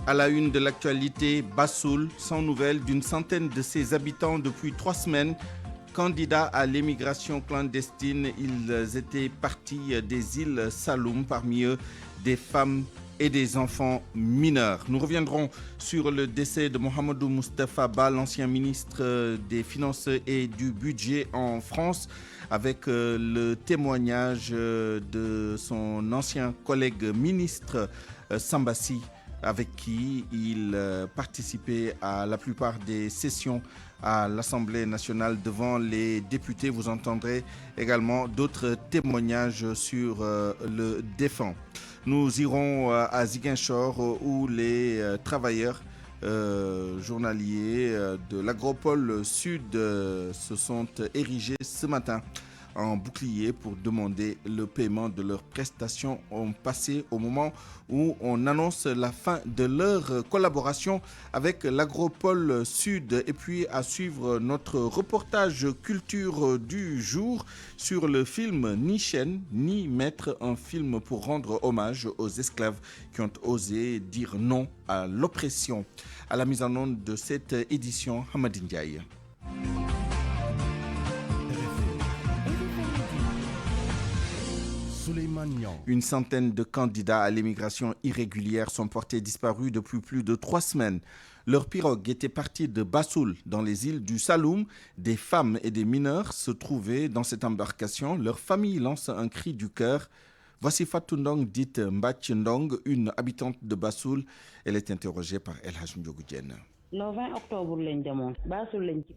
À la une de l'actualité, Bassoul, sans nouvelles d'une centaine de ses habitants depuis 3 semaines. Candidats à l'émigration clandestine, ils étaient partis des îles Saloum, parmi eux des femmes et des enfants mineurs. Nous reviendrons sur le décès de Mohamedou Moustapha Ba, l'ancien ministre des Finances et du Budget en France, avec le témoignage de son ancien collègue ministre Sambassi, avec qui il participait à la plupart des sessions à l'Assemblée nationale devant les députés. Vous entendrez également d'autres témoignages sur le défunt. Nous irons à Ziguinchor où les travailleurs journaliers de l'agropole sud se sont érigés ce matin en bouclier pour demander le paiement de leurs prestations passées au moment où on annonce la fin de leur collaboration avec l'Agropole Sud. Et puis à suivre notre reportage culture du jour sur le film Ni chaîne ni maître, un film pour rendre hommage aux esclaves qui ont osé dire non à l'oppression. À la mise en onde de cette édition, Hamadine Ndiaye. Une centaine de candidats à l'émigration irrégulière sont portés disparus depuis plus de 3 semaines. Leur pirogue était partie de Bassoul, dans les îles du Saloum. Des femmes et des mineurs se trouvaient dans cette embarcation. Leur famille lance un cri du cœur. Voici Fatou Ndong, dite Mbach Ndong, une habitante de Bassoul. Elle est interrogée par El Hadj Ndiogou Diène.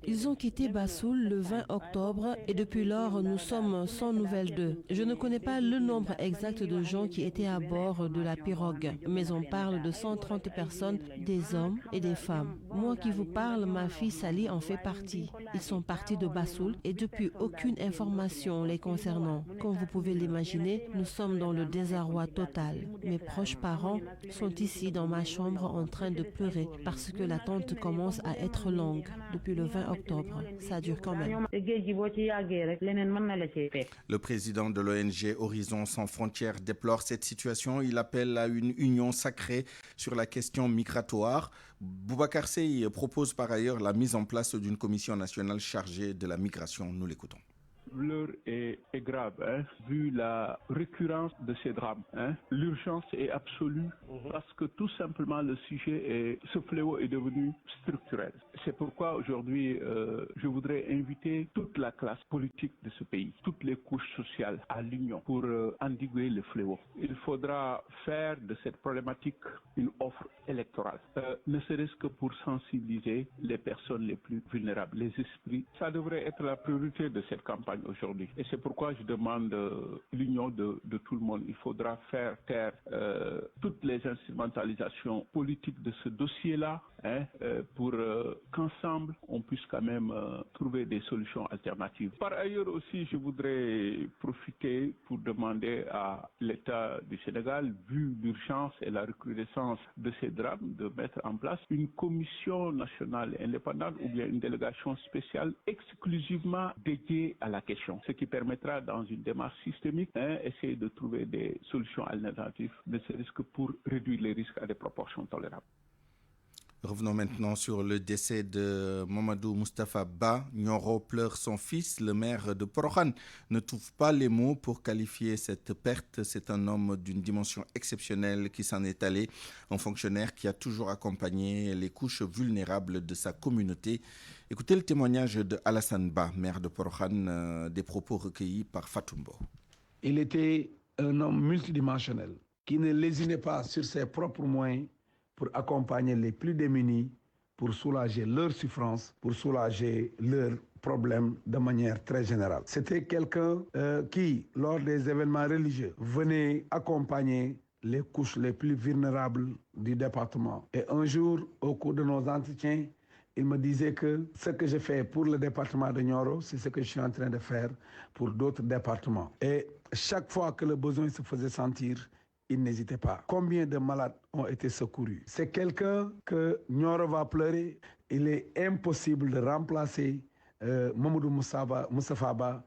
Ils ont quitté Bassoul le 20 octobre et depuis lors, nous sommes sans nouvelles d'eux. Je ne connais pas le nombre exact de gens qui étaient à bord de la pirogue, mais on parle de 130 personnes, des hommes et des femmes. Moi qui vous parle, ma fille Sally en fait partie. Ils sont partis de Bassoul et depuis aucune information les concernant. Comme vous pouvez l'imaginer, nous sommes dans le désarroi total. Mes proches parents sont ici dans ma chambre en train de pleurer parce que l'attente commence à être longue depuis le 20 octobre. Ça dure quand même. Le président de l'ONG Horizon Sans Frontières déplore cette situation. Il appelle à une union sacrée sur la question migratoire. Boubacar Seye propose par ailleurs la mise en place d'une commission nationale chargée de la migration. Nous l'écoutons. L'heure est grave, vu la récurrence de ces drames. L'urgence est absolue parce que tout simplement ce fléau est devenu structurel. C'est pourquoi aujourd'hui, je voudrais inviter toute la classe politique de ce pays, toutes les couches sociales à l'union pour endiguer le fléau. Il faudra faire de cette problématique une offre électorale, ne serait-ce que pour sensibiliser les personnes les plus vulnérables, les esprits. Ça devrait être la priorité de cette campagne aujourd'hui. Et c'est pourquoi je demande l'union de tout le monde. Il faudra faire taire toutes les instrumentalisations politiques de ce dossier-là pour qu'ensemble, on puisse quand même trouver des solutions alternatives. Par ailleurs aussi, je voudrais profiter pour demander à l'État du Sénégal, vu l'urgence et la recrudescence de ces drames, de mettre en place une commission nationale indépendante ou bien une délégation spéciale exclusivement dédiée à la question, ce qui permettra dans une démarche systémique essayer de trouver des solutions alternatives, ne serait-ce que pour réduire les risques à des proportions tolérables. Revenons maintenant sur le décès de Mohamedou Moustapha Ba. Nioro pleure son fils. Le maire de Porokhane ne trouve pas les mots pour qualifier cette perte. C'est un homme d'une dimension exceptionnelle qui s'en est allé. Un fonctionnaire qui a toujours accompagné les couches vulnérables de sa communauté. Écoutez le témoignage de Alassane Ba, maire de Porokhane, des propos recueillis par Fatumbo. Il était un homme multidimensionnel qui ne lésinait pas sur ses propres moyens pour accompagner les plus démunis, pour soulager leurs souffrances, pour soulager leurs problèmes de manière très générale. C'était quelqu'un qui, lors des événements religieux, venait accompagner les couches les plus vulnérables du département. Et un jour, au cours de nos entretiens, il me disait que ce que je fais pour le département de Nioro, c'est ce que je suis en train de faire pour d'autres départements. Et chaque fois que le besoin se faisait sentir, il n'hésitait pas. Combien de malades ont été secourus? C'est quelqu'un que Nioro va pleurer. Il est impossible de remplacer Mohamedou Moustapha Ba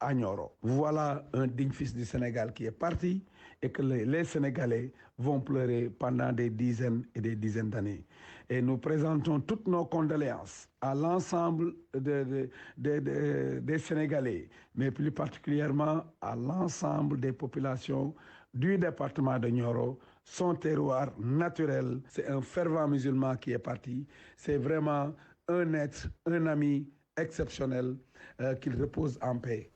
à Nioro. Voilà un digne fils du Sénégal qui est parti et que les Sénégalais vont pleurer pendant des dizaines et des dizaines d'années. Et nous présentons toutes nos condoléances à l'ensemble des Sénégalais, mais plus particulièrement à l'ensemble des populations du département de Nioro, son terroir naturel. C'est un fervent musulman qui est parti. C'est vraiment un être, un ami exceptionnel, qu'il repose en paix.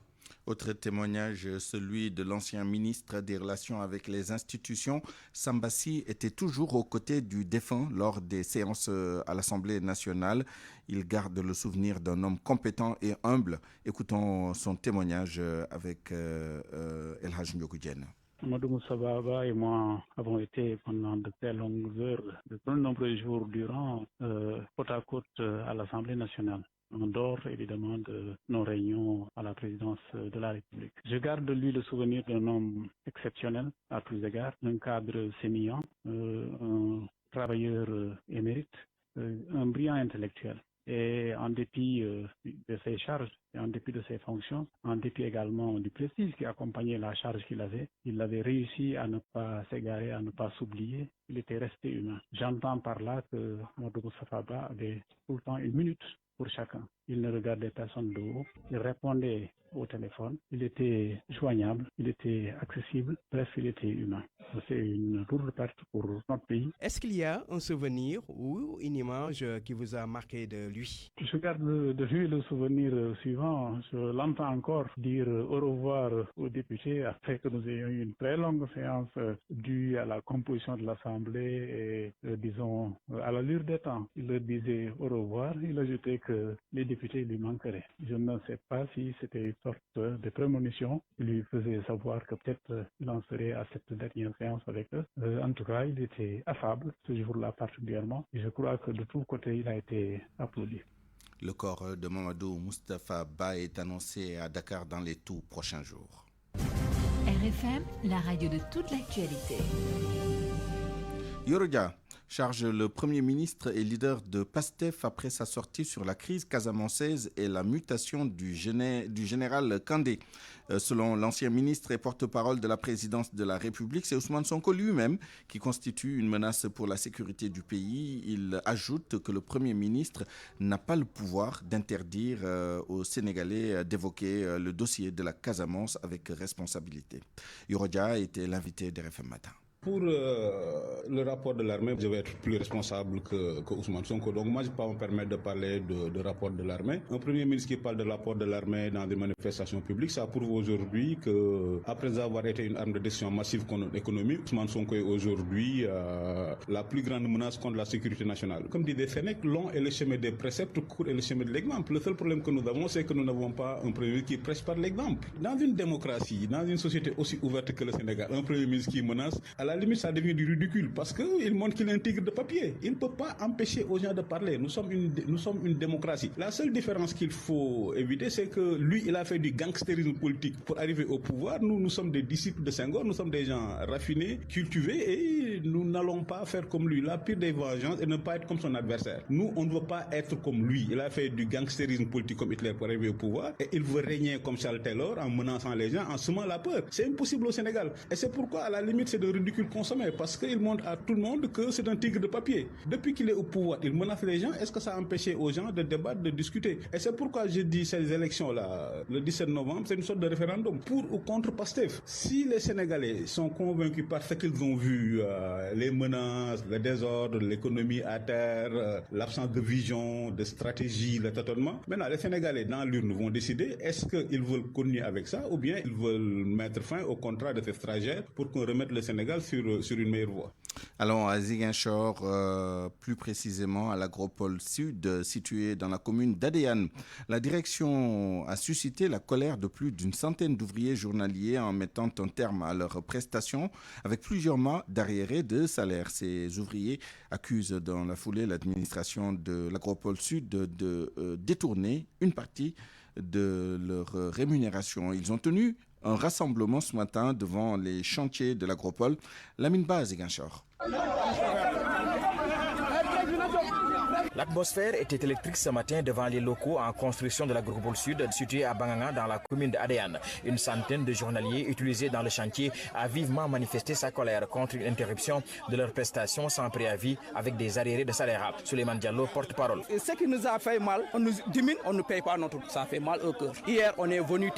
Autre témoignage, celui de l'ancien ministre des Relations avec les institutions. Sambassi était toujours aux côtés du défunt lors des séances à l'Assemblée nationale. Il garde le souvenir d'un homme compétent et humble. Écoutons son témoignage avec El Hadj Ndiogou Diène. Amadou Moussa Baba et moi avons été pendant de très longues heures, de très nombreux jours durant, côte à côte à l'Assemblée nationale. En dehors évidemment de nos réunions à la présidence de la République. Je garde de lui le souvenir d'un homme exceptionnel à tous égards, un cadre sémillant, un travailleur émérite, un brillant intellectuel. Et en dépit de ses charges, et en dépit de ses fonctions, en dépit également du prestige qui accompagnait la charge qu'il avait réussi à ne pas s'égarer, à ne pas s'oublier. Il était resté humain. J'entends par là que Amadou Moussa Baba avait tout le temps une minute pour chacun. Il ne regardait personne de haut. Il répondait au téléphone. Il était joignable. Il était accessible. Bref, il était humain. C'est une lourde perte pour notre pays. Est-ce qu'il y a un souvenir ou une image qui vous a marqué de lui? Je garde de lui le souvenir suivant. Je l'entends encore dire au revoir aux députés après que nous ayons eu une très longue séance due à la composition de l'Assemblée et disons à l'allure des temps. Il leur disait au revoir. Il ajoutait que les députés lui manqueraient. Je ne sais pas si c'était une sorte de prémonition qui lui faisait savoir que peut-être il en serait à cette dernière séance avec eux. En tout cas, il était affable ce jour-là particulièrement. Et je crois que de tous côtés, il a été applaudi. Le corps de Mamadou Moustapha Ba est annoncé à Dakar dans les tout prochains jours. RFM, la radio de toute l'actualité. Yoro Dia charge le Premier ministre et leader de PASTEF après sa sortie sur la crise casamançaise et la mutation du général Kandé. Selon l'ancien ministre et porte-parole de la présidence de la République, c'est Ousmane Sonko lui-même qui constitue une menace pour la sécurité du pays. Il ajoute que le Premier ministre n'a pas le pouvoir d'interdire aux Sénégalais d'évoquer le dossier de la Casamance avec responsabilité. Yoro Dia était l'invité d'RFM Matin. Pour le rapport de l'armée, je vais être plus responsable que Ousmane Sonko. Donc moi, je ne peux pas me permettre de parler de rapport de l'armée. Un Premier ministre qui parle de rapport de l'armée dans des manifestations publiques, ça prouve aujourd'hui qu'après avoir été une arme de destruction massive contre notre économie, Ousmane Sonko est aujourd'hui la plus grande menace contre la sécurité nationale. Comme dit des Fennecs, long est le chemin des préceptes, court est le chemin de l'exemple. Le seul problème que nous avons, c'est que nous n'avons pas un Premier ministre qui prêche par l'exemple. Dans une démocratie, dans une société aussi ouverte que le Sénégal, un Premier ministre qui menace, à la limite, ça devient du ridicule parce qu'il montre qu'il est un tigre de papier. Il ne peut pas empêcher aux gens de parler. Nous sommes une démocratie. La seule différence qu'il faut éviter, c'est que lui, il a fait du gangstérisme politique pour arriver au pouvoir. Nous sommes des disciples de Senghor. Nous sommes des gens raffinés, cultivés et nous n'allons pas faire comme lui. La pire des vengeances et ne pas être comme son adversaire. Nous, on ne veut pas être comme lui. Il a fait du gangstérisme politique comme Hitler pour arriver au pouvoir et il veut régner comme Charles Taylor en menaçant les gens, en semant la peur. C'est impossible au Sénégal. Et c'est pourquoi, à la limite, c'est de ridicule consommé parce qu'il montre à tout le monde que c'est un tigre de papier. Depuis qu'il est au pouvoir, il menace les gens. Est-ce que ça a empêché aux gens de débattre, de discuter? Et c'est pourquoi je dis ces élections-là, le 17 novembre, c'est une sorte de référendum pour ou contre PASTEF. Si les Sénégalais sont convaincus par ce qu'ils ont vu, les menaces, le désordre, l'économie à terre, l'absence de vision, de stratégie, le tâtonnement, maintenant les Sénégalais dans l'urne vont décider est-ce qu'ils veulent continuer avec ça ou bien ils veulent mettre fin au contrat de ces stagiaires pour qu'on remette le Sénégal sur une meilleure voie. Allons à Ziguinchor, plus précisément à l'agropole sud, située dans la commune d'Adéane. La direction a suscité la colère de plus d'une centaine d'ouvriers journaliers en mettant un terme à leurs prestations avec plusieurs mois d'arriérés de salaire. Ces ouvriers accusent dans la foulée l'administration de l'agropole sud de détourner une partie de leur rémunération. Ils ont tenu un rassemblement ce matin devant les chantiers de l'agropole. Lamine Ba, Ziguinchor. L'atmosphère était électrique ce matin devant les locaux en construction de l'Agropole Sud situé à Banganga dans la commune d'Adéane. Une centaine de journaliers utilisés dans le chantier a vivement manifesté sa colère contre une interruption de leurs prestations sans préavis avec des arriérés de salaire. Souleymane Diallo, porte-parole. Ce qui nous a fait mal, on nous diminue, on ne paye pas notre... Ça fait mal au cœur. Hier, on est venu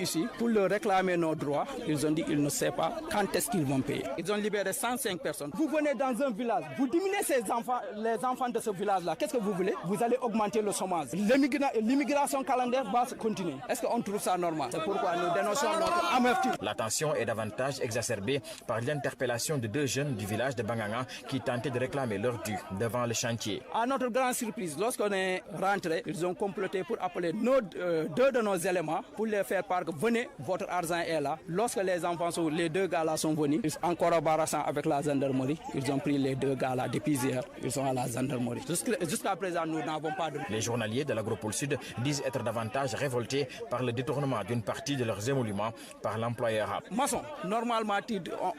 ici pour leur réclamer nos droits. Ils ont dit qu'ils ne savent pas quand est-ce qu'ils vont payer. Ils ont libéré 105 personnes. Vous venez dans un village, vous diminuez ces enfants, les enfants de ce village-là. Qu'est-ce que vous voulez? Vous allez augmenter le chômage. L'immigration calendaire va se continuer. Est-ce qu'on trouve ça normal? C'est pourquoi nous dénonçons notre amertume. La tension est davantage exacerbée par l'interpellation de 2 jeunes du village de Banganga qui tentaient de réclamer leur dû devant le chantier. À notre grande surprise, lorsqu'on est rentré, ils ont comploté pour appeler 2 de nos éléments pour les faire part que venez, votre argent est là. Lorsque les enfants sont, les 2 gars-là sont venus, en collaboration avec la gendarmerie, ils ont pris les 2 gars-là depuis hier. Ils sont à la gendarmerie. Jusqu'à présent, nous n'avons pas de... Les journaliers de l'Agropole Sud disent être davantage révoltés par le détournement d'une partie de leurs émoluments par l'employeur. Maçon, normalement,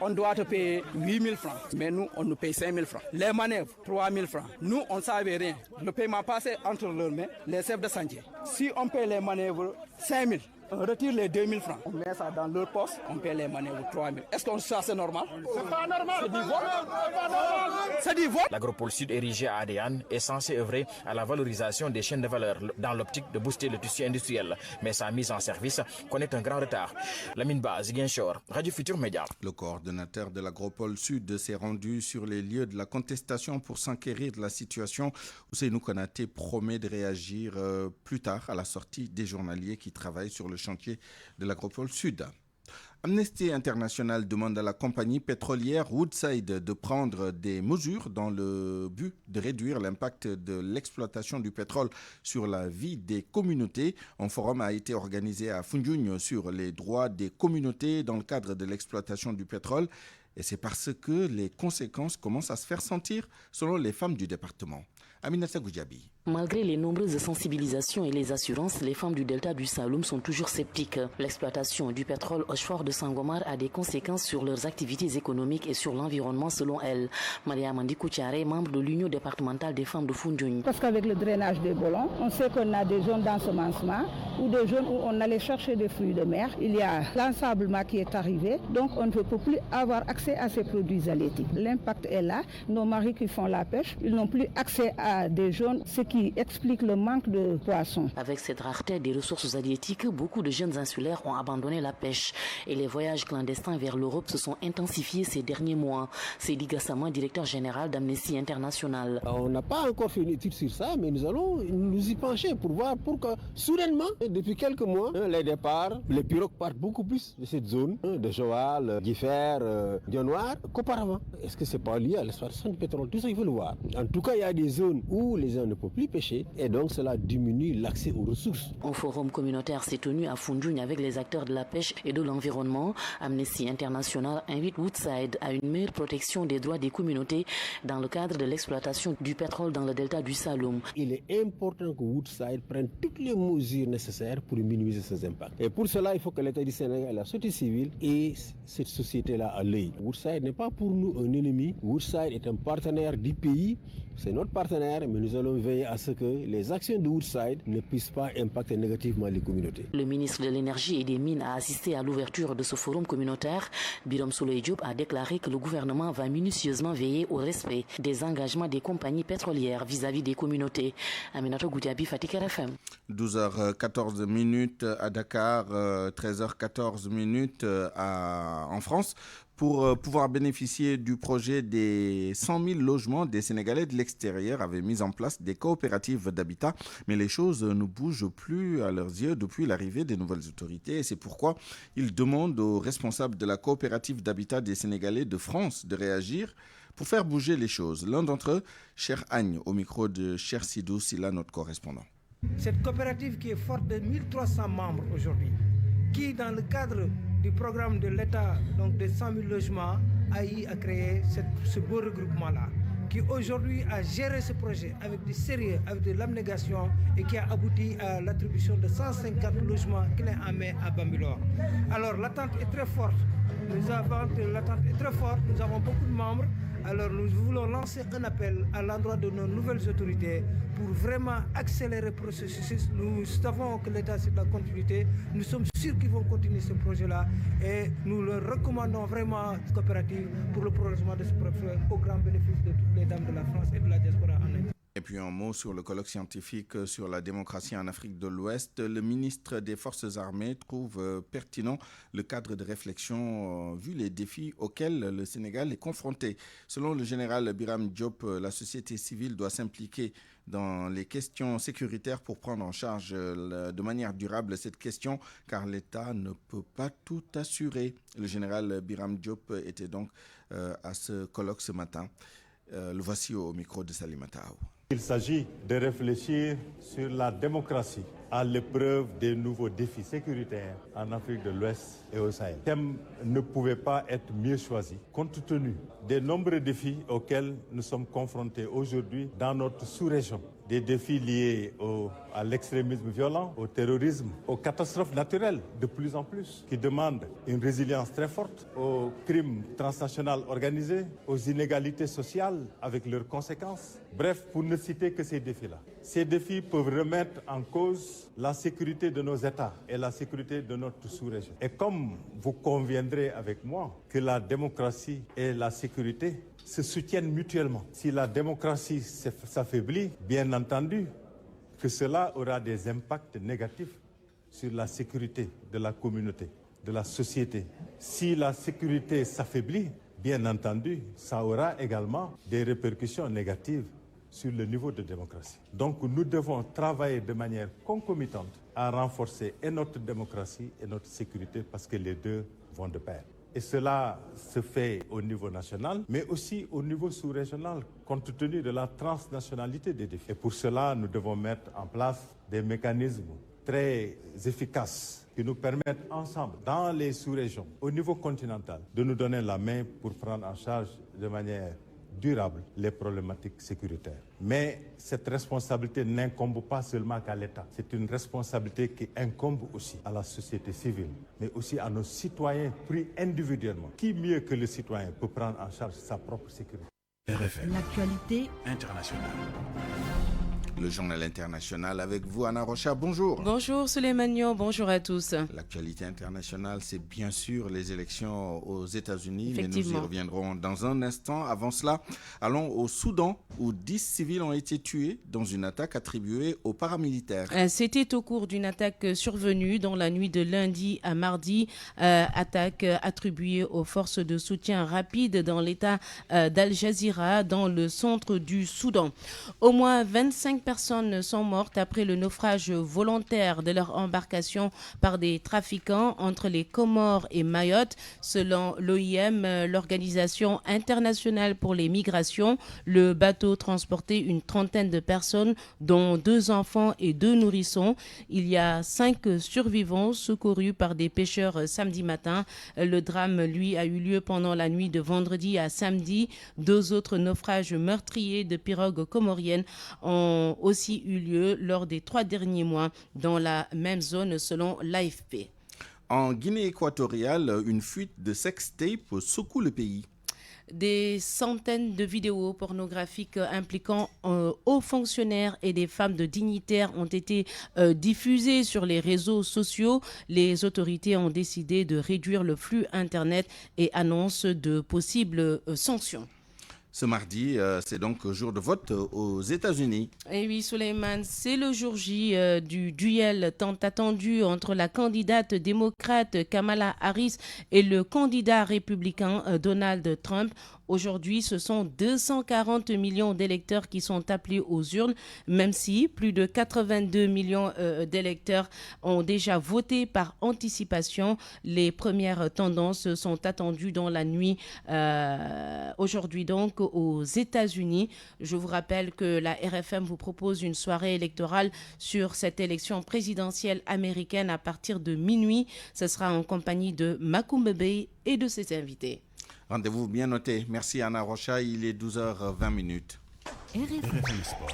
on doit te payer 8 000 francs, mais nous, on nous paye 5 000 francs. Les manœuvres, 3 000 francs. Nous, on ne savait rien. Le paiement passait entre leurs mains, les chefs de chantier. Si on paye les manœuvres 5 000, on retire les 2 000 francs. On met ça dans leur poste, on paie les manœuvres 3 000. Est-ce que ça c'est normal? C'est pas normal. C'est du vol. C'est du vol. L'Agropole Sud érigé à Adéane est censé œuvrer à la valorisation des chaînes de valeur dans l'optique de booster le tissu industriel. Mais sa mise en service connaît un grand retard. Lamine Ba, Ziguinchor, Radio Futur Média. Le coordonnateur de l'Agropole Sud s'est rendu sur les lieux de la contestation pour s'enquérir de la situation. Ousseynou Konaté promet de réagir plus tard à la sortie des journaliers qui travaillent sur le chantier de l'Agropole Sud. Amnesty International demande à la compagnie pétrolière Woodside de prendre des mesures dans le but de réduire l'impact de l'exploitation du pétrole sur la vie des communautés. Un forum a été organisé à Foundiougne sur les droits des communautés dans le cadre de l'exploitation du pétrole. Et c'est parce que les conséquences commencent à se faire sentir, selon les femmes du département. Aminata Goudjabi. Malgré les nombreuses sensibilisations et les assurances, les femmes du delta du Saloum sont toujours sceptiques. L'exploitation du pétrole au Fort de Sangomar a des conséquences sur leurs activités économiques et sur l'environnement selon elles. Maria Mandi Koutiare, membre de l'Union départementale des femmes de Foundiougne. Parce qu'avec le drainage des Bolons, on sait qu'on a des zones d'ensemencement ou des zones où on allait chercher des fruits de mer. Il y a l'ensablement qui est arrivé, donc on ne peut plus avoir accès à ces produits halieutiques. L'impact est là. Nos maris qui font la pêche, ils n'ont plus accès à des zones, ce qui explique le manque de poissons. Avec cette rareté des ressources halieutiques, beaucoup de jeunes insulaires ont abandonné la pêche et les voyages clandestins vers l'Europe se sont intensifiés ces derniers mois. C'est Di Gassama, directeur général d'Amnesty International. On n'a pas encore fait une étude sur ça, mais nous allons nous y pencher pour voir pourquoi soudainement, depuis quelques mois, les départs, les pirogues partent beaucoup plus de cette zone, de Joal, Guifer, Dionnoir, qu'auparavant. Est-ce que c'est pas lié à l'exploitation du pétrole? Tout ça, il faut le voir. En tout cas, il y a des zones où les gens ne peuvent plus pêcher et donc cela diminue l'accès aux ressources. Un forum communautaire s'est tenu à Foundiougne avec les acteurs de la pêche et de l'environnement. Amnesty International invite Woodside à une meilleure protection des droits des communautés dans le cadre de l'exploitation du pétrole dans le delta du Saloum. Il est important que Woodside prenne toutes les mesures nécessaires pour minimiser ces impacts. Et pour cela, il faut que l'État du Sénégal, la société civile et cette société-là à l'œil. Woodside n'est pas pour nous un ennemi. Woodside est un partenaire du pays. C'est notre partenaire, mais nous allons veiller à ce que les actions de Woodside ne puissent pas impacter négativement les communautés. Le ministre de l'Énergie et des Mines a assisté à l'ouverture de ce forum communautaire. Biram Souley Diop a déclaré que le gouvernement va minutieusement veiller au respect des engagements des compagnies pétrolières vis-à-vis des communautés. Aminato Goudiabi, Fatick RFM. 12h14 à Dakar, 13h14 en France. Pour pouvoir bénéficier du projet des 100 000 logements, des Sénégalais de l'extérieur avaient mis en place des coopératives d'habitat. Mais les choses ne bougent plus à leurs yeux depuis l'arrivée des nouvelles autorités. Et c'est pourquoi ils demandent aux responsables de la coopérative d'habitat des Sénégalais de France de réagir pour faire bouger les choses. L'un d'entre eux, Cher Agne, au micro de Cher Sidou Silla, notre correspondant. Cette coopérative qui est forte de 1300 membres aujourd'hui, qui dans le cadre du programme de l'État, donc de 100 000 logements, a eu à créer ce beau regroupement-là, qui aujourd'hui a géré ce projet avec du sérieux, avec de l'abnégation et qui a abouti à l'attribution de 150 logements clés en main à Bambilor. Alors l'attente est très forte. L'attente est très forte. Nous avons beaucoup de membres. Alors nous voulons lancer un appel à l'endroit de nos nouvelles autorités pour vraiment accélérer le processus. Nous savons que l'État c'est de la continuité. Nous sommes sûrs qu'ils vont continuer ce projet-là et nous leur recommandons vraiment cette coopérative pour le prolongement de ce projet au grand bénéfice de toutes les dames de la France et de la diaspora en Haïti. Et puis un mot sur le colloque scientifique sur la démocratie en Afrique de l'Ouest. Le ministre des Forces armées trouve pertinent le cadre de réflexion vu les défis auxquels le Sénégal est confronté. Selon le général Biram Diop, la société civile doit s'impliquer dans les questions sécuritaires pour prendre en charge de manière durable cette question, car l'État ne peut pas tout assurer. Le général Biram Diop était donc à ce colloque ce matin. Le voici au micro de Salimata Aou. Il s'agit de réfléchir sur la démocratie à l'épreuve des nouveaux défis sécuritaires en Afrique de l'Ouest et au Sahel. Le thème ne pouvait pas être mieux choisi compte tenu des nombreux défis auxquels nous sommes confrontés aujourd'hui dans notre sous-région. Des défis liés à l'extrémisme violent, au terrorisme, aux catastrophes naturelles de plus en plus, qui demandent une résilience très forte, aux crimes transnationaux organisés, aux inégalités sociales avec leurs conséquences. Bref, pour ne citer que ces défis-là. Ces défis peuvent remettre en cause la sécurité de nos États et la sécurité de notre sous-région. Et comme vous conviendrez avec moi que la démocratie et la sécurité se soutiennent mutuellement. Si la démocratie s'affaiblit, bien entendu que cela aura des impacts négatifs sur la sécurité de la communauté, de la société. Si la sécurité s'affaiblit, bien entendu, ça aura également des répercussions négatives sur le niveau de démocratie. Donc nous devons travailler de manière concomitante à renforcer et notre démocratie et notre sécurité parce que les deux vont de pair. Et cela se fait au niveau national, mais aussi au niveau sous-régional, compte tenu de la transnationalité des défis. Et pour cela, nous devons mettre en place des mécanismes très efficaces qui nous permettent ensemble, dans les sous-régions, au niveau continental, de nous donner la main pour prendre en charge de manière durable les problématiques sécuritaires. Mais cette responsabilité n'incombe pas seulement qu'à l'État. C'est une responsabilité qui incombe aussi à la société civile, mais aussi à nos citoyens pris individuellement. Qui mieux que le citoyen peut prendre en charge sa propre sécurité? RFM. L'actualité internationale. Le journal international avec vous, Anna Rocha. Bonjour. Bonjour, Souleymane. Bonjour à tous. L'actualité internationale, c'est bien sûr les élections aux États-Unis, mais nous y reviendrons dans un instant. Avant cela, allons au Soudan, où 10 civils ont été tués dans une attaque attribuée aux paramilitaires. C'était au cours d'une attaque survenue dans la nuit de lundi à mardi, attaque attribuée aux forces de soutien rapide dans l'état d'Al Jazeera, dans le centre du Soudan. Au moins 25 personnes sont mortes après le naufrage volontaire de leur embarcation par des trafiquants entre les Comores et Mayotte. Selon l'OIM, l'Organisation internationale pour les migrations, le bateau transportait une trentaine de personnes, dont 2 enfants et 2 nourrissons. Il y a 5 survivants secourus par des pêcheurs samedi matin. Le drame, lui, a eu lieu pendant la nuit de vendredi à samedi. 2 autres naufrages meurtriers de pirogues comoriennes ont aussi eu lieu lors des 3 derniers mois dans la même zone selon l'AFP. En Guinée équatoriale, une fuite de sextape secoue le pays. Des centaines de vidéos pornographiques impliquant hauts fonctionnaires et des femmes de dignitaires ont été diffusées sur les réseaux sociaux. Les autorités ont décidé de réduire le flux Internet et annoncent de possibles sanctions. Ce mardi, c'est donc jour de vote aux États-Unis. Et oui, Souleymane, c'est le jour J du duel tant attendu entre la candidate démocrate Kamala Harris et le candidat républicain Donald Trump. Aujourd'hui, ce sont 240 millions d'électeurs qui sont appelés aux urnes, même si plus de 82 millions d'électeurs ont déjà voté par anticipation. Les premières tendances sont attendues dans la nuit aujourd'hui donc aux États-Unis. Je vous rappelle que la RFM vous propose une soirée électorale sur cette élection présidentielle américaine à partir de minuit. Ce sera en compagnie de Macoumbe Bey et de ses invités. Rendez-vous bien noté. Merci Anna Rocha, il est 12h20. RFM Sport.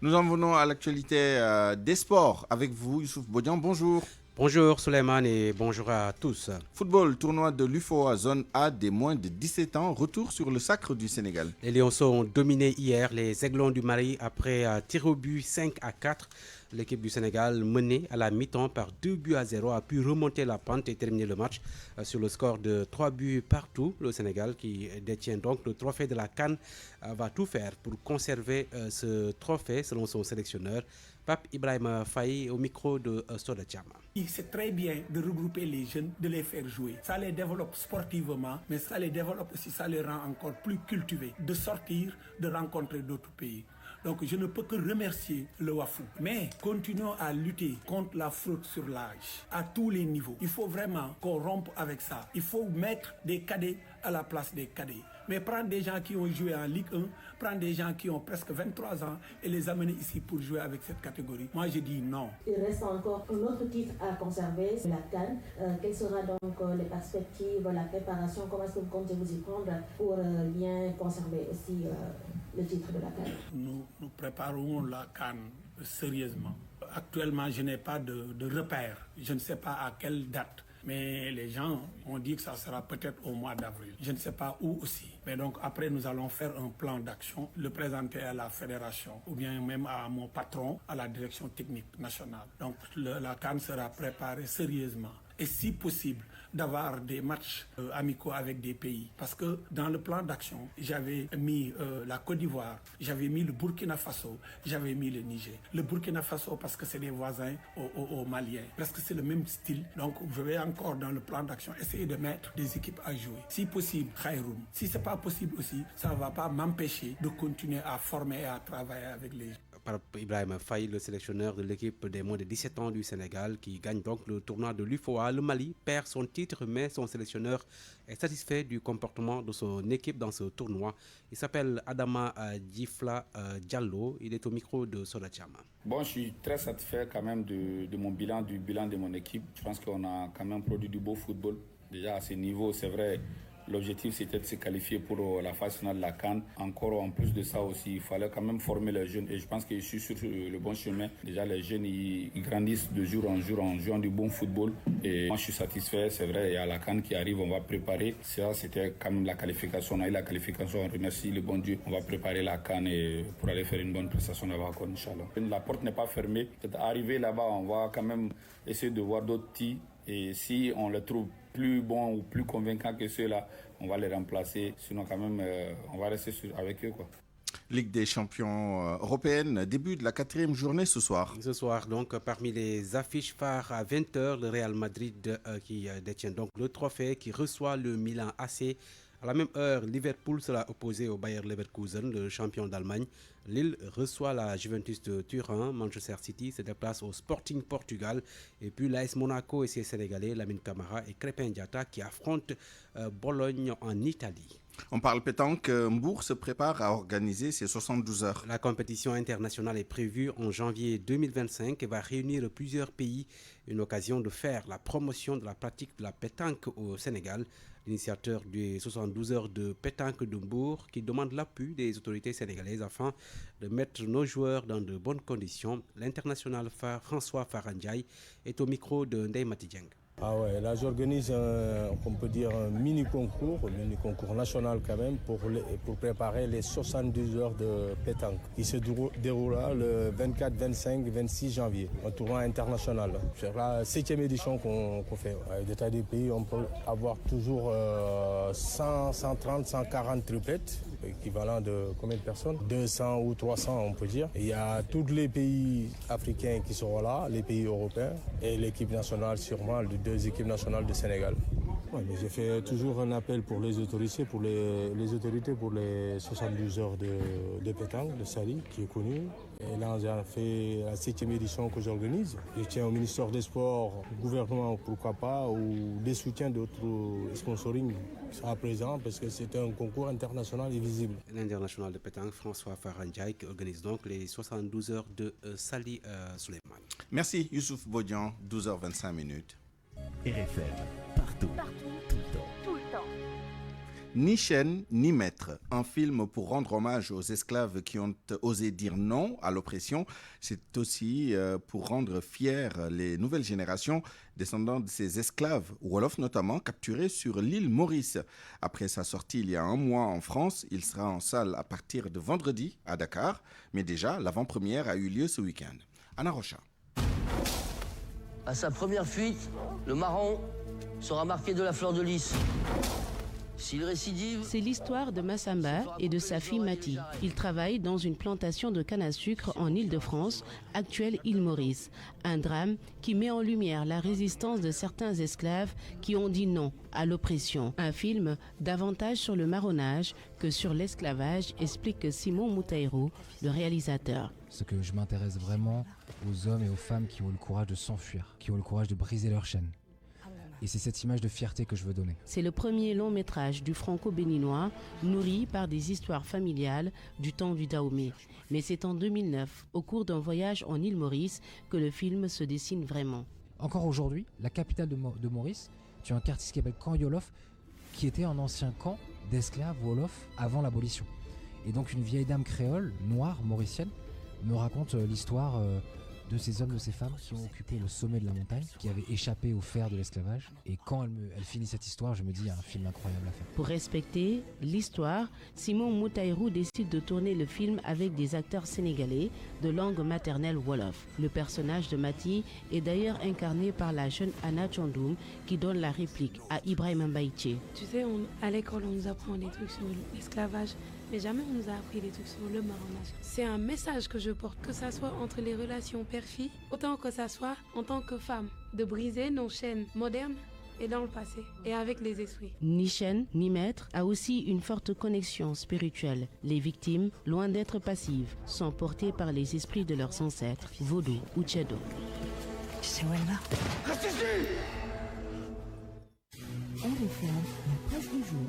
Nous en venons à l'actualité des sports avec vous, Youssouf Bodian. Bonjour. Bonjour Suleiman et bonjour à tous. Football, tournoi de l'UFOA zone A des moins de 17 ans, retour sur le sacre du Sénégal. Les Lions ont dominé hier les Aiglons du Mali après tir au but 5-4. L'équipe du Sénégal, menée à la mi-temps par 2-0, a pu remonter la pente et terminer le match sur le score de 3 buts partout. Le Sénégal, qui détient donc le trophée de la CAN, va tout faire pour conserver ce trophée selon son sélectionneur. Pape Ibrahima Faye au micro de Soda Chama. C'est très bien de regrouper les jeunes, de les faire jouer. Ça les développe sportivement, mais ça les développe aussi, ça les rend encore plus cultivés, de sortir, de rencontrer d'autres pays. Donc je ne peux que remercier le WAFU. Mais continuons à lutter contre la fraude sur l'âge à tous les niveaux. Il faut vraiment qu'on rompe avec ça. Il faut mettre des cadets à la place des cadets. Mais prendre des gens qui ont joué en Ligue 1, prendre des gens qui ont presque 23 ans et les amener ici pour jouer avec cette catégorie. Moi, je dis non. Il reste encore un autre titre à conserver, c'est la CAN. Quelles seront donc les perspectives, la préparation? Comment est-ce que vous comptez vous y prendre pour bien conserver aussi le titre de la CAN? Nous préparons la CAN sérieusement. Actuellement, je n'ai pas de repère. Je ne sais pas à quelle date. Mais les gens ont dit que ça sera peut-être au mois d'avril. Je ne sais pas où aussi. Mais donc après, nous allons faire un plan d'action, le présenter à la fédération ou bien même à mon patron, à la direction technique nationale. Donc la CAN sera préparée sérieusement. Et si possible, d'avoir des matchs amicaux avec des pays. Parce que dans le plan d'action, j'avais mis la Côte d'Ivoire, j'avais mis le Burkina Faso, j'avais mis le Niger. Le Burkina Faso parce que c'est des voisins aux Maliens. Presque c'est le même style. Donc je vais encore dans le plan d'action essayer de mettre des équipes à jouer. Si possible, Khairoum. Si ce n'est pas possible aussi, ça ne va pas m'empêcher de continuer à former et à travailler avec les gens. Par Ibrahima Faye, le sélectionneur de l'équipe des moins de 17 ans du Sénégal, qui gagne donc le tournoi de l'UFOA. Le Mali perd son titre, mais son sélectionneur est satisfait du comportement de son équipe dans ce tournoi. Il s'appelle Adama Djifla Diallo. Il est au micro de Soda Chama. Bon, je suis très satisfait quand même de mon bilan, du bilan de mon équipe. Je pense qu'on a quand même produit du beau football. Déjà à ce niveau, c'est vrai. L'objectif, c'était de se qualifier pour la phase finale de la CAN. Encore, en plus de ça aussi, il fallait quand même former les jeunes. Et je pense que je suis sur le bon chemin. Déjà, les jeunes, ils grandissent de jour en jour en jouant du bon football. Et moi, je suis satisfait. C'est vrai, il y a la CAN qui arrive, on va préparer. Ça, c'était quand même la qualification. On a eu la qualification, on remercie le bon Dieu. On va préparer la CAN pour aller faire une bonne prestation là-bas, Inch'Allah. La porte n'est pas fermée. Peut-être arriver là-bas, on va quand même essayer de voir d'autres petits. Et si on les trouve plus bons ou plus convaincants que ceux-là, on va les remplacer. Sinon, quand même, on va rester avec eux, quoi. Ligue des champions européenne, début de la 4e journée ce soir. Ce soir, donc, parmi les affiches phares à 20h, le Real Madrid qui détient donc le trophée, qui reçoit le Milan AC. À la même heure, Liverpool sera opposé au Bayer Leverkusen, le champion d'Allemagne. Lille reçoit la Juventus de Turin. Manchester City se déplace au Sporting Portugal. Et puis l'AS Monaco et ses Sénégalais, Lamine Camara et Crépin Diatta qui affrontent Bologne en Italie. On parle pétanque, Mbour se prépare à organiser ses 72 heures. La compétition internationale est prévue en janvier 2025 et va réunir plusieurs pays. Une occasion de faire la promotion de la pratique de la pétanque au Sénégal. L'initiateur des 72 heures de pétanque de Mbour qui demande l'appui des autorités sénégalaises afin de mettre nos joueurs dans de bonnes conditions. L'international François Farandjaï est au micro de Ndeye Matidieng. Ah ouais, là j'organise on peut dire un mini-concours national quand même pour préparer les 72 heures de pétanque qui se déroulera le 24, 25, 26 janvier, un tournoi international. C'est la 7e édition qu'on fait. Avec des tas de pays, on peut avoir toujours 100, 130, 140 triplettes, équivalent de combien de personnes? 200 ou 300 on peut dire. Il y a tous les pays africains qui seront là, les pays européens et l'équipe nationale sûrement, les 2 équipes nationales du Sénégal. Ouais, mais j'ai fait toujours un appel pour les autorités, pour les 72 heures de pétanque de Sali, qui est connu. Et là, j'ai fait la 7e édition que j'organise. Je tiens au ministère des Sports, au gouvernement, pourquoi pas, ou des soutiens d'autres sponsoring qui sera présent parce que c'est un concours international et visible. L'international de pétanque, François Farandjaï, qui organise donc les 72 heures de Sali Souleymane. Merci Youssouf Bodian, 12h25. RFM, partout, tout le temps. Ni chaîne, ni maître. Un film pour rendre hommage aux esclaves qui ont osé dire non à l'oppression. C'est aussi pour rendre fiers les nouvelles générations descendants de ces esclaves, Wolof notamment, capturés sur l'île Maurice. Après sa sortie il y a un mois en France, il sera en salle à partir de vendredi à Dakar. Mais déjà, l'avant-première a eu lieu ce week-end. Anna Rocha. À sa première fuite, le marron sera marqué de la fleur de lys. S'il récidive... C'est l'histoire de Massamba et de sa fille Mati. Ils travaillent dans une plantation de canne à sucre en Île-de-France, actuelle île Maurice. Un drame qui met en lumière la résistance de certains esclaves qui ont dit non à l'oppression. Un film davantage sur le marronnage que sur l'esclavage, explique Simon Moutaïrou, le réalisateur. Ce que je m'intéresse vraiment aux hommes et aux femmes qui ont le courage de s'enfuir, qui ont le courage de briser leurs chaînes. Et c'est cette image de fierté que je veux donner. C'est le premier long métrage du franco-béninois, nourri par des histoires familiales du temps du Dahomey. Mais c'est en 2009, au cours d'un voyage en île Maurice, que le film se dessine vraiment. Encore aujourd'hui, la capitale de Maurice, tu as un quartier qui s'appelle Camp Yolof, qui était un ancien camp d'esclaves Wolof avant l'abolition. Et donc une vieille dame créole, noire, mauricienne, me raconte l'histoire de ces hommes, de ces femmes qui ont occupé le sommet de la montagne, qui avaient échappé au fer de l'esclavage. Et quand elle finit cette histoire, je me dis, il y a un film incroyable à faire. Pour respecter l'histoire, Simon Moutaïrou décide de tourner le film avec des acteurs sénégalais de langue maternelle Wolof. Le personnage de Mati est d'ailleurs incarné par la jeune Anna Tchandoum qui donne la réplique à Ibrahima Mbaïtché. Tu sais, à l'école, on nous apprend des trucs sur l'esclavage, mais jamais on nous a appris des trucs sur le marronnage. C'est un message que je porte, que ça soit entre les relations père-fille, autant que ça soit en tant que femme, de briser nos chaînes modernes et dans le passé, et avec les esprits. Ni chaîne, ni maître a aussi une forte connexion spirituelle. Les victimes, loin d'être passives, sont portées par les esprits de leurs ancêtres, Vodou ou Tchedo. Tu sais où elle va? Reste ici! RFM, la presse du jour.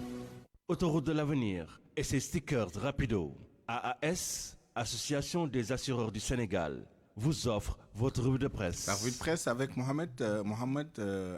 Autoroute de l'avenir et ses stickers rapido. AAS, Association des assureurs du Sénégal, vous offre votre revue de presse. La revue de presse avec Mohamed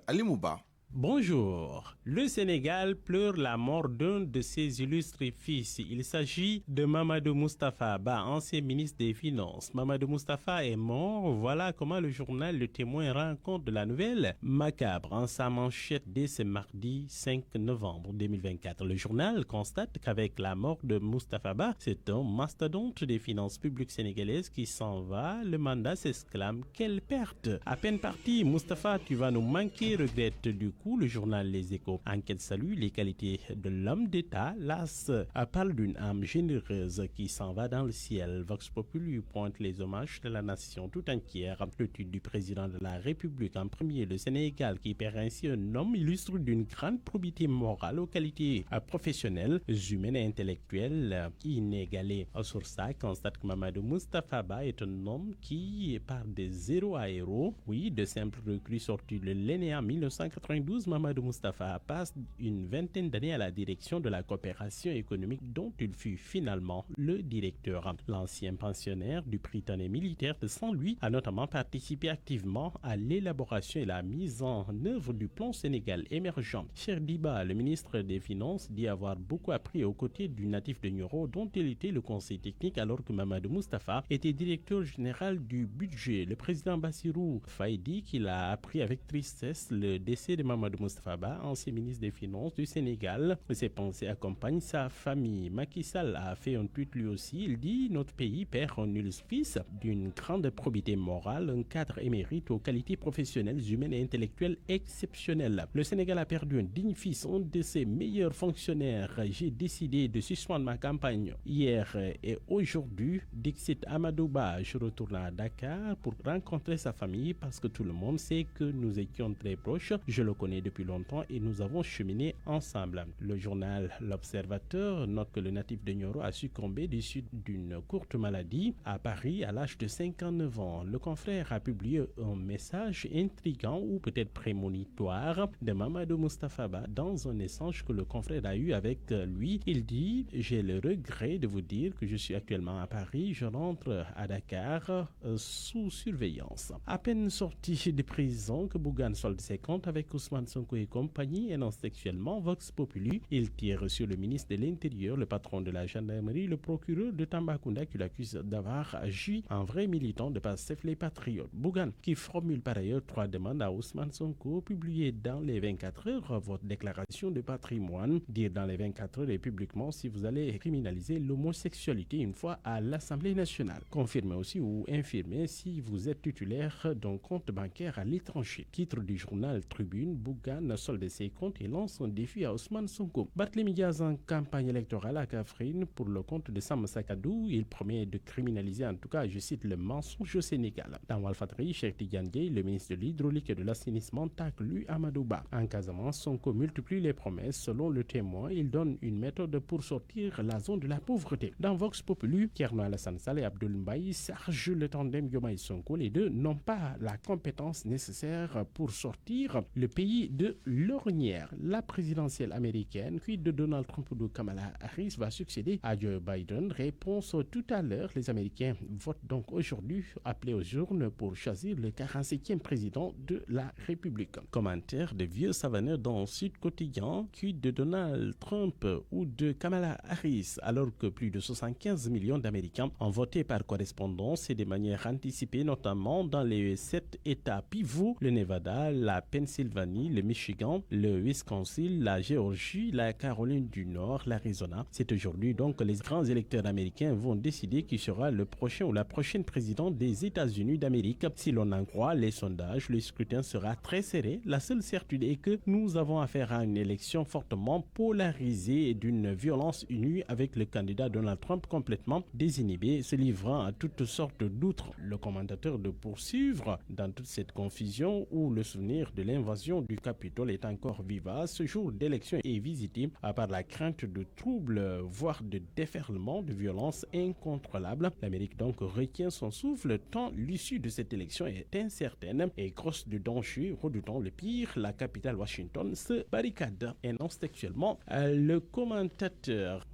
Ali Mouba. Bonjour. Le Sénégal pleure la mort d'un de ses illustres fils. Il s'agit de Mamadou Moustapha Ba, ancien ministre des Finances. Mamadou Moustapha est mort. Voilà comment le journal Le Témoin rend compte de la nouvelle macabre en sa manchette dès ce mardi 5 novembre 2024. Le journal constate qu'avec la mort de Moustapha Ba, c'est un mastodonte des finances publiques sénégalaises qui s'en va. Le mandat s'exclame. Quelle perte! À peine parti, Moustapha, tu vas nous manquer, regrette du coup le journal Les Échos. Enquête salue les qualités de l'homme d'État. L'As parle d'une âme généreuse qui s'en va dans le ciel. Vox Populi pointe les hommages de la nation tout entière. Le titre du président de la République en premier, le Sénégal, qui perd ainsi un homme illustre d'une grande probité morale aux qualités professionnelles, humaines et intellectuelles inégalées. Sur ça, constate que Mamadou Moustapha Ba est un homme qui part de zéro à héros. Oui, de simples recrues sorties de l'ENA en 1992, Mamadou Moustapha passe une vingtaine d'années à la direction de la coopération économique dont il fut finalement le directeur. L'ancien pensionnaire du Prytanée militaire de Saint-Louis a notamment participé activement à l'élaboration et la mise en œuvre du plan Sénégal émergent. Cheikh Diba, le ministre des Finances, dit avoir beaucoup appris aux côtés du natif de Nioro dont il était le conseil technique alors que Mamadou Moustapha était directeur général du budget. Le président Bassirou Faye dit qu'il a appris avec tristesse le décès de Mamadou Moustapha Ba, ancien ministre des Finances du Sénégal. Ses pensées accompagnent sa famille. Macky Sall a fait un tweet lui aussi. Il dit: notre pays perd un nul fils d'une grande probité morale, un cadre émérite aux qualités professionnelles, humaines et intellectuelles exceptionnelles. Le Sénégal a perdu un digne fils, un de ses meilleurs fonctionnaires. J'ai décidé de suspendre ma campagne hier et aujourd'hui. Dixit Amadou Ba, je retourne à Dakar pour rencontrer sa famille parce que tout le monde sait que nous étions très proches. Je le connais depuis longtemps et nous avons cheminé ensemble. Le journal L'Observateur note que le natif de Nioro a succombé du suite d'une courte maladie à Paris à l'âge de 59 ans. Le confrère a publié un message intriguant ou peut-être prémonitoire de Mamadou Moustapha Ba dans un échange que le confrère a eu avec lui. Il dit: j'ai le regret de vous dire que je suis actuellement à Paris. Je rentre à Dakar sous surveillance. À peine sorti de prison que Bougane solde ses comptes avec Ousmane Ousmane Sonko et compagnie énonce textuellement Vox Populi. Il tire sur le ministre de l'Intérieur, le patron de la gendarmerie, le procureur de Tambacounda qui l'accuse d'avoir agi en vrai militant de Pastef les Patriotes. Bougane qui formule par ailleurs 3 demandes à Ousmane Sonko publiées dans les 24 heures. Votre déclaration de patrimoine, dire dans les 24 heures et publiquement si vous allez criminaliser l'homosexualité une fois à l'Assemblée nationale. Confirmez aussi ou infirmez si vous êtes titulaire d'un compte bancaire à l'étranger. Titre du journal Tribune, Bougane solde ses comptes et lance un défi à Ousmane Sonko. Barthélémy Diaz en campagne électorale à Kaffrine pour le compte de Sam Sakadou. Il promet de criminaliser, en tout cas, je cite, le mensonge au Sénégal. Dans Walfatri, Cheikh Tidiane Dièye, le ministre de l'Hydraulique et de l'Assainissement, tacle lui Amadou Ba. En Casamance, Sonko multiplie les promesses. Selon le Témoin, il donne une méthode pour sortir la zone de la pauvreté. Dans Vox Populi, Thierno Alassane Sall et Abdoul Mbaye chargent le tandem Diomaye Sonko. Les deux n'ont pas la compétence nécessaire pour sortir le pays de l'ornière. La présidentielle américaine, puis de Donald Trump ou de Kamala Harris, va succéder à Joe Biden. Réponse tout à l'heure. Les Américains votent donc aujourd'hui, appelés aux urnes pour choisir le 47e président de la République. Commentaire de vieux savanneurs dans Sud Quotidien, qui de Donald Trump ou de Kamala Harris, alors que plus de 75 millions d'Américains ont voté par correspondance et de manière anticipée, notamment dans les 7 États pivots, le Nevada, la Pennsylvanie, le Michigan, le Wisconsin, la Géorgie, la Caroline du Nord, l'Arizona. C'est aujourd'hui donc que les grands électeurs américains vont décider qui sera le prochain ou la prochaine président des États-Unis d'Amérique. Si l'on en croit les sondages, le scrutin sera très serré. La seule certitude est que nous avons affaire à une élection fortement polarisée et d'une violence unie avec le candidat Donald Trump complètement désinhibé, se livrant à toutes sortes d'outres. Le commentateur de poursuivre dans toute cette confusion où le souvenir de l'invasion du Capitole est encore vivace. Ce jour d'élection est visité par la crainte de troubles, voire de déferlement de violence incontrôlable. L'Amérique donc retient son souffle tant l'issue de cette élection est incertaine et grosse de danger, redoutant le pire. La capitale Washington se barricade, énonce textuellement le commentateur.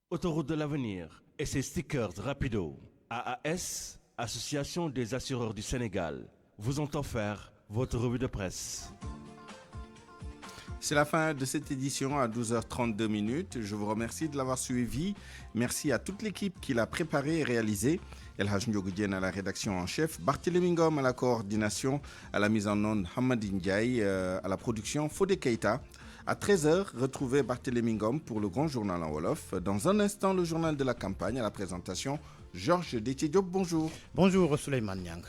Autoroute de l'avenir et ses stickers rapido. AAS, Association des assureurs du Sénégal, vous ont offert votre revue de presse. C'est la fin de cette édition à 12h32. Je vous remercie de l'avoir suivi. Merci à toute l'équipe qui l'a préparé et réalisé. El Hadj Ndiogou Diène à la rédaction en chef, Barthélémy Ngom à la coordination, à la mise en onde Hamadi Ndiaye, à la production Fodé Keita. À 13h, retrouvez Barthélémy Ngom pour le grand journal en Wolof. Dans un instant, le journal de la campagne à la présentation Georges Déthié Diop. Bonjour. Bonjour Souleymane Niang.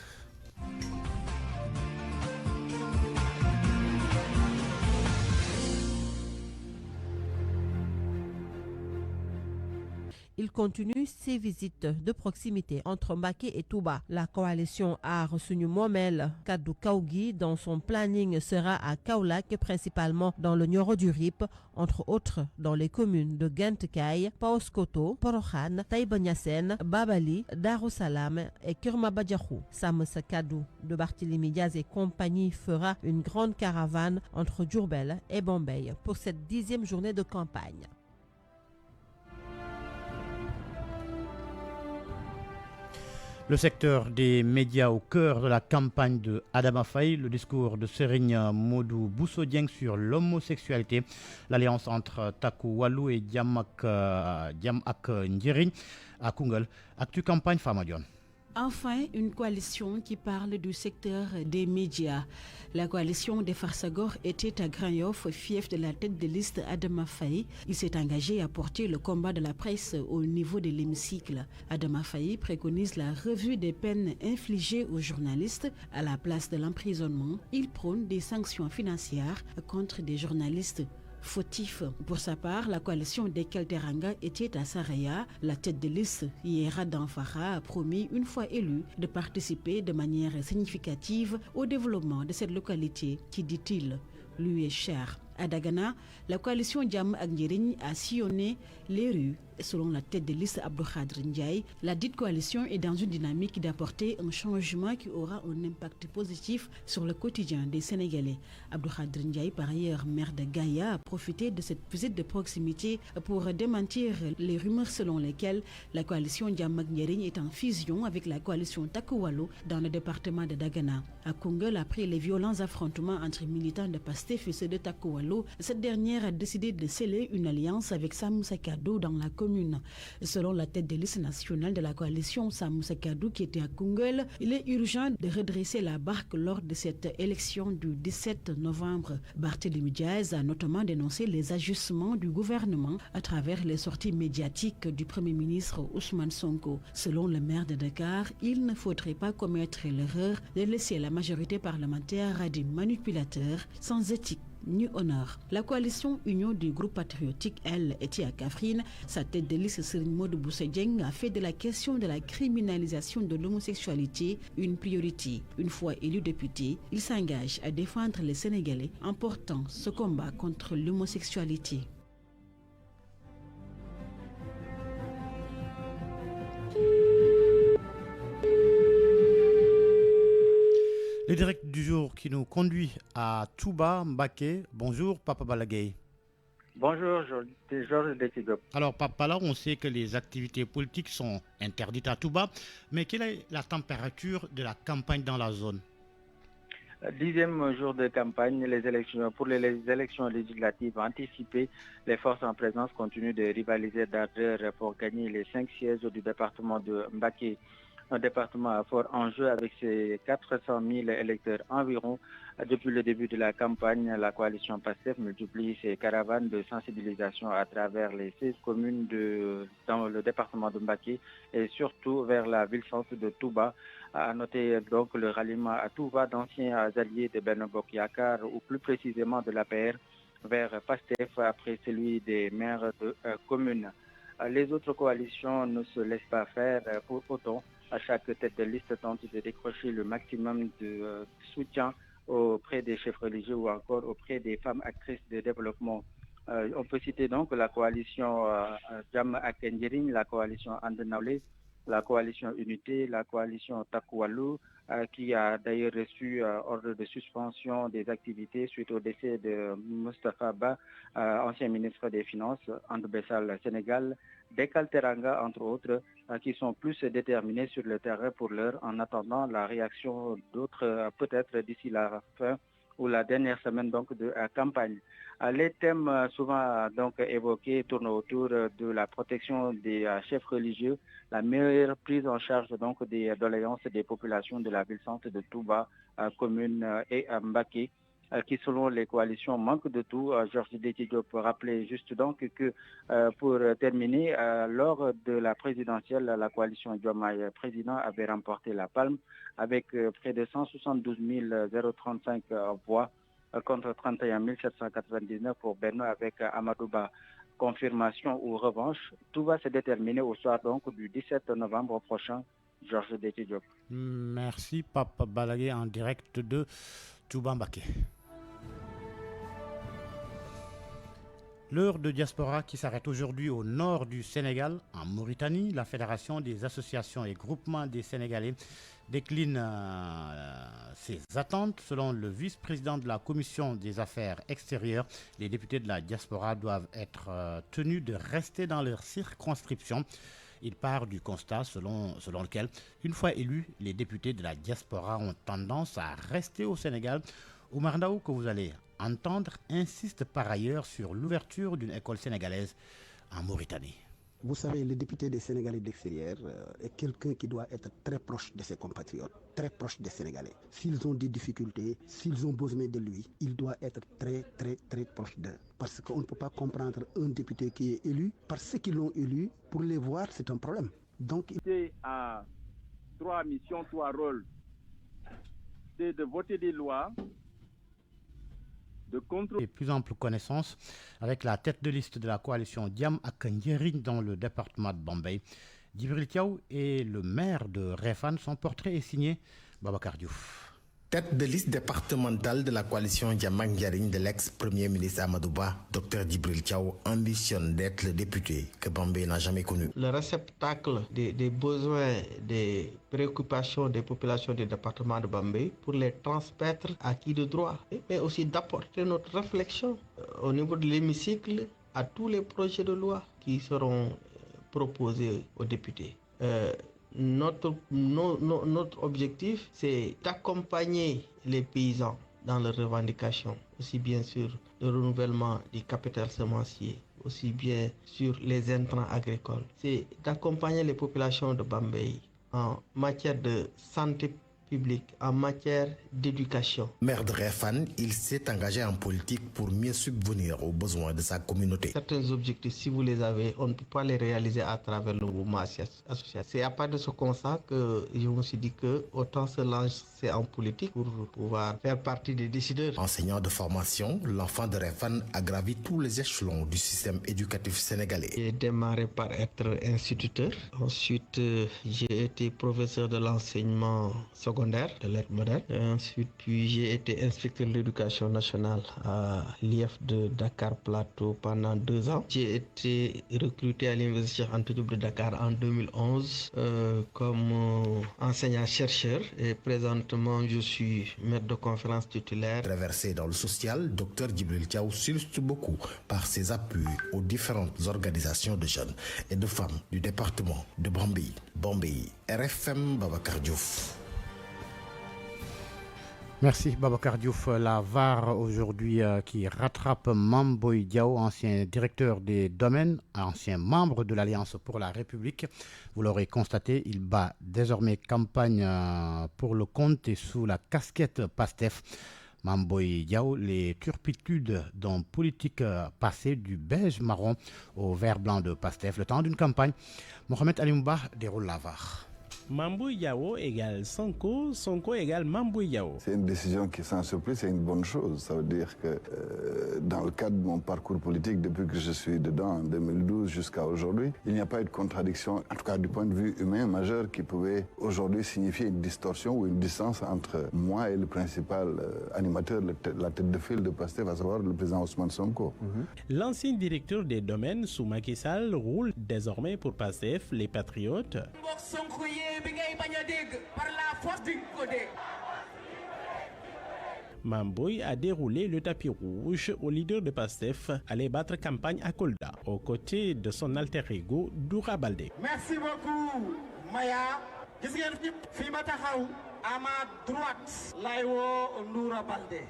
Il continue ses visites de proximité entre Mbacké et Touba. La coalition a reçu Mohamed Kadou Kaougui dans son planning sera à Kaolack, principalement dans le Nioro du Rip, entre autres dans les communes de Gentkay, Paoskoto, Porokhane, Taïba Niassène, Babali, Darussalam et Kermabadjakhou. Sam Sakadou de Barthélémy Diaz et compagnie fera une grande caravane entre Diourbel et Bombay pour cette 10e journée de campagne. Le secteur des médias au cœur de la campagne de Adama Faye, le discours de Serigne Modou Bousso Dieng sur l'homosexualité, l'alliance entre Taku Wallu et Jam ak Njeriñ à Koungheul. Actu campagne Famadion. Enfin, une coalition qui parle du secteur des médias. La coalition des Farsagor était à Grand-Yoff, fief de la tête de liste Adama Faye. Il s'est engagé à porter le combat de la presse au niveau de l'hémicycle. Adama Faye préconise la revue des peines infligées aux journalistes à la place de l'emprisonnement. Il prône des sanctions financières contre des journalistes fautif. Pour sa part, la coalition des Kelteranga était à Saraya. La tête de liste, Yera Danfara, a promis, une fois élu, de participer de manière significative au développement de cette localité qui, dit-il, lui est chère. À Dagana, la coalition Jam ak Njeriñ a sillonné les rues Selon la tête de liste Abdou Khadr Ndiaye, la dite coalition est dans une dynamique d'apporter un changement qui aura un impact positif sur le quotidien des Sénégalais. Abdou Khadr Ndiaye, par ailleurs maire de Gaïa, a profité de cette visite de proximité pour démentir les rumeurs selon lesquelles la coalition Diamak Ndiaring est en fusion avec la coalition Takku Wallu dans le département de Dagana. À Koungheul, après les violents affrontements entre militants de PASTEF et ceux de Takku Wallu, cette dernière a décidé de sceller une alliance avec Sam Moussa Kadou dans la commune. Selon la tête de liste nationale de la coalition Sam Moussa Kadou qui était à Koungheul, il est urgent de redresser la barque lors de cette élection du 17 novembre. Barthélémy Diaz a notamment dénoncé les ajustements du gouvernement à travers les sorties médiatiques du Premier ministre Ousmane Sonko. Selon le maire de Dakar, il ne faudrait pas commettre l'erreur de laisser la majorité parlementaire à des manipulateurs sans éthique ni honneur. La coalition Union du groupe patriotique, elle, était à Kaffrine. Sa tête de liste, Serigne Modou Bousso Dieng, a fait de la question de la criminalisation de l'homosexualité une priorité. Une fois élu député, il s'engage à défendre les Sénégalais en portant ce combat contre l'homosexualité. Le direct du jour qui nous conduit à Touba, Mbaké. Bonjour, Papa Balagay. Bonjour, c'est Georges Detigop. Alors, Papa, là, on sait que les activités politiques sont interdites à Touba, mais quelle est la température de la campagne dans la zone? 10e jour de campagne, pour les élections législatives anticipées, les forces en présence continuent de rivaliser d'ardeur pour gagner les 5 sièges du département de Mbaké. Un département à fort enjeu avec ses 400 000 électeurs environ. Depuis le début de la campagne, la coalition PASTEF multiplie ses caravanes de sensibilisation à travers les 16 communes dans le département de Mbaké et surtout vers la ville-centre de Touba. À noter donc le ralliement à Touba d'anciens alliés de Benno Bokk Yakaar ou plus précisément de l'APR vers PASTEF après celui des maires de communes. Les autres coalitions ne se laissent pas faire pour autant. À chaque tête de liste tente de décrocher le maximum de soutien auprès des chefs religieux ou encore auprès des femmes actrices de développement. On peut citer donc la coalition Diamak Ndiaring, la coalition And Nawlé, la coalition Unité, la coalition Takku Wallu, qui a d'ailleurs reçu ordre de suspension des activités suite au décès de Moustapha Ba, ancien ministre des Finances, And Bessal Sénégal, Dekal Teranga, entre autres, qui sont plus déterminés sur le terrain pour l'heure en attendant la réaction d'autres, peut-être d'ici la fin ou la dernière semaine donc de campagne. Les thèmes souvent donc évoqués tournent autour de la protection des chefs religieux, la meilleure prise en charge donc des doléances des populations de la ville-centre de Touba, commune et Mbaké, qui selon les coalitions manquent de tout. Georges Detigop peut rappeler juste donc que pour terminer, lors de la présidentielle, la coalition Diomaye président avait remporté la palme avec près de 172 035 voix contre 31 799 pour Benno avec Amadou Ba. Confirmation ou revanche, tout va se déterminer au soir donc du 17 novembre prochain. Georges Detigop. Merci Papa Balagé en direct de Touba Mbaké. L'heure de diaspora qui s'arrête aujourd'hui au nord du Sénégal, en Mauritanie. La Fédération des associations et groupements des Sénégalais décline ses attentes. Selon le vice-président de la Commission des affaires extérieures, les députés de la diaspora doivent être tenus de rester dans leur circonscription. Il part du constat selon lequel, une fois élus, les députés de la diaspora ont tendance à rester au Sénégal. Oumar Ndaw, que vous allez entendre, insiste par ailleurs sur l'ouverture d'une école sénégalaise en Mauritanie. Vous savez, le député des Sénégalais d'extérieur est quelqu'un qui doit être très proche de ses compatriotes, très proche des Sénégalais. S'ils ont des difficultés, s'ils ont besoin de lui, il doit être très, très, très proche d'eux. Parce qu'on ne peut pas comprendre un député qui est élu, parce ceux qui l'ont élu, pour les voir, c'est un problème. Donc, il a 3 missions, 3 rôles. C'est de voter des lois, de contrôler. Et plus ample connaissance avec la tête de liste de la coalition Diamak Ndiaring dans le département de Bambey. Djibril Thiaw et le maire de Réfane. Son portrait est signé Babacar Diouf. Tête de liste départementale de la coalition Diamang Diaring de l'ex-premier ministre Amadou Ba, Dr Djibril Thiaw ambitionne d'être le député que Bambey n'a jamais connu. Le réceptacle des besoins, des préoccupations des populations du département de Bambey pour les transmettre à qui de droit, mais aussi d'apporter notre réflexion au niveau de l'hémicycle à tous les projets de loi qui seront proposés aux députés. Notre objectif, c'est d'accompagner les paysans dans leurs revendications, aussi bien sur le renouvellement du capital semencier, aussi bien sur les intrants agricoles. C'est d'accompagner les populations de Bambey en matière de santé publique, en matière d'éducation. Maire de Réfane, il s'est engagé en politique pour mieux subvenir aux besoins de sa communauté. Certains objectifs, si vous les avez, on ne peut pas les réaliser à travers le mouvement associatif. C'est à partir de ce constat que je me suis dit que autant se lancer en politique pour pouvoir faire partie des décideurs. Enseignant de formation, l'enfant de Réfane a gravi tous les échelons du système éducatif sénégalais. J'ai démarré par être instituteur. Ensuite, j'ai été professeur de l'enseignement secondaire, de lettres modernes. Ensuite, puis j'ai été inspecteur de l'éducation nationale à l'IF de Dakar Plateau pendant 2 ans. J'ai été recruté à l'Université Anta Diop de Dakar en 2011 comme enseignant-chercheur et présentement je suis maître de conférence titulaire. Traversé dans le social, Dr Djibril Thiaw s'illustre beaucoup par ses appuis aux différentes organisations de jeunes et de femmes du département de Bambey. Bambey, RFM, Babacar Diouf. Merci Babacar Diouf. La VAR aujourd'hui qui rattrape Mamboy Diao, ancien directeur des domaines, ancien membre de l'Alliance pour la République. Vous l'aurez constaté, il bat désormais campagne pour le compte et sous la casquette PASTEF. Mamboy Diao, les turpitudes d'un politique passé du beige marron au vert blanc de PASTEF. Le temps d'une campagne, Mohamed Alimba déroule la VAR. Mamboy Diao égale Sonko, Sonko égale Mamboy Diao. C'est une décision qui, sans surprise, c'est une bonne chose. Ça veut dire que dans le cadre de mon parcours politique, depuis que je suis dedans, en 2012 jusqu'à aujourd'hui, il n'y a pas eu de contradiction, en tout cas du point de vue humain majeur, qui pouvait aujourd'hui signifier une distorsion ou une distance entre moi et le principal animateur, la tête de file de PASTEF, à savoir le président Ousmane Sonko. L'ancien directeur des domaines sous Macky Sall roule désormais pour PASTEF, les Patriotes. Mamboy a déroulé le tapis rouge au leader de PASTEF, aller battre campagne à Kolda, aux côtés de son alter ego Doura Baldé. Merci beaucoup, Maya. À ma droite, Laïwo Doura Baldé.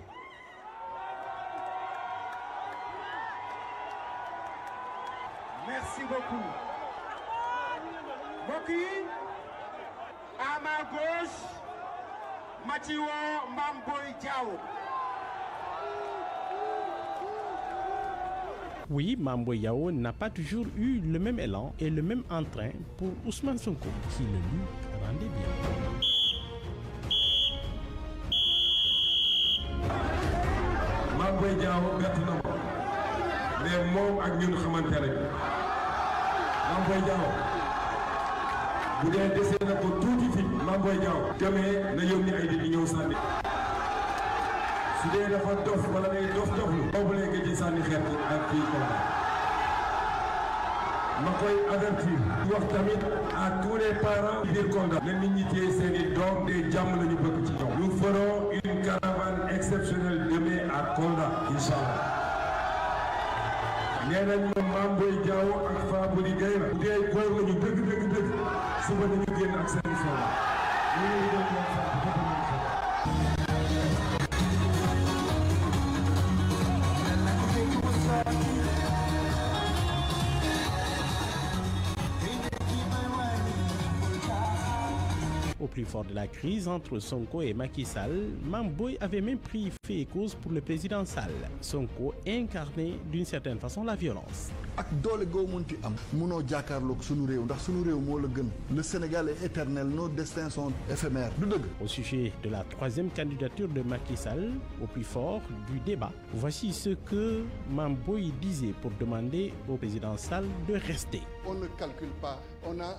Merci beaucoup. À ma gauche, Mathieu Mamboy Diao. Oui, Mamboy Diao n'a pas toujours eu le même élan et le même entrain pour Ousmane Sonko, qui le lui rendait bien. Mamboy Diao bett na ma mais moom ak ñun xamante rek Mamboy Diao bu dee dese na ko tuuti fi Mamboy Diao demee na yónni ay nit ñi ñëw sànni su dee dafa dof wala day dof-doflu boobu lay gëj sànni xeet ak kii Kolda ma koy avertir di wax tamit à tous les parents biir Kolda na nit ñi téye seen i doom de jàmm la ñu bëgg ci ñoom. Nous ferons une caravane exceptionnelle demain à Kolda inchallah. nee nañ ma Mamboy Diao ak Fabouly Gaye la bu dee góor lañu dëgg suba nañu génn ak seen soxla Au plus fort de la crise entre Sonko et Macky Sall, Mamboy avait même pris fait et cause pour le président Sall. Sonko incarnait d'une certaine façon la violence. ak doole goo mënti am munoo jàkkaarloog sunu réew ndax sunu réew moo la gën. Le Sénégal est éternel, nos destins sont éphémères. Du dëgg. Au sujet de la troisième candidature de Macky Sall, au plus fort du débat, voici ce que Mamboy disait pour demander au président Sall de rester. On ne calcule pas. On a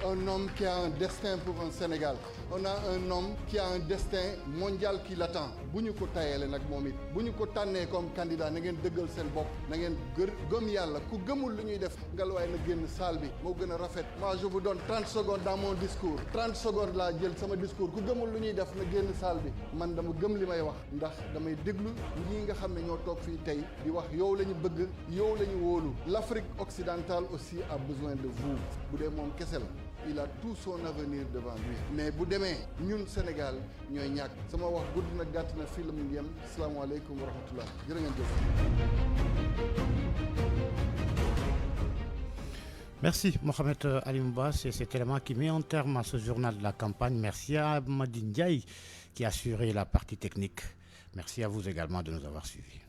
un homme qui a un destin pour un Sénégal. On a un homme qui a un destin mondial qui l'attend. Bu ñu ko tayele nag moom it bu ñu ko tànnee comme candidat na ngeen dëggal seen bopp na ngeen gëm yàlla ku gëmul lu ñuy def ngelawaay na génn salle bi moo gën a rafet. Moi je vous donne 30 secondes dans mon discours 30 secondes laa jël sama discours ku gëmul lu ñuy def na génn salle bi man dama gëm li may wax ndax damay déglu ñii nga xam ne ñoo toog fii tey di wax yow la ñu bëgg yow la ñu wóolu. L'Afrique occidentale aussi a besoin de vous bu dee moom kese la. Il a tout son avenir devant lui mais bu demee ñun Sénégal ñooy ñàkk sama wax gudd na gàtt na fii la mu yem asalaamaaleykum wa rahmatullah jërë ngeen jëf. Merci Mohamed Alimba, c'est cet élément qui met en terme à ce journal de la campagne. Merci à Madine Ndiaye qui a assuré la partie technique. Merci à vous également de nous avoir suivis.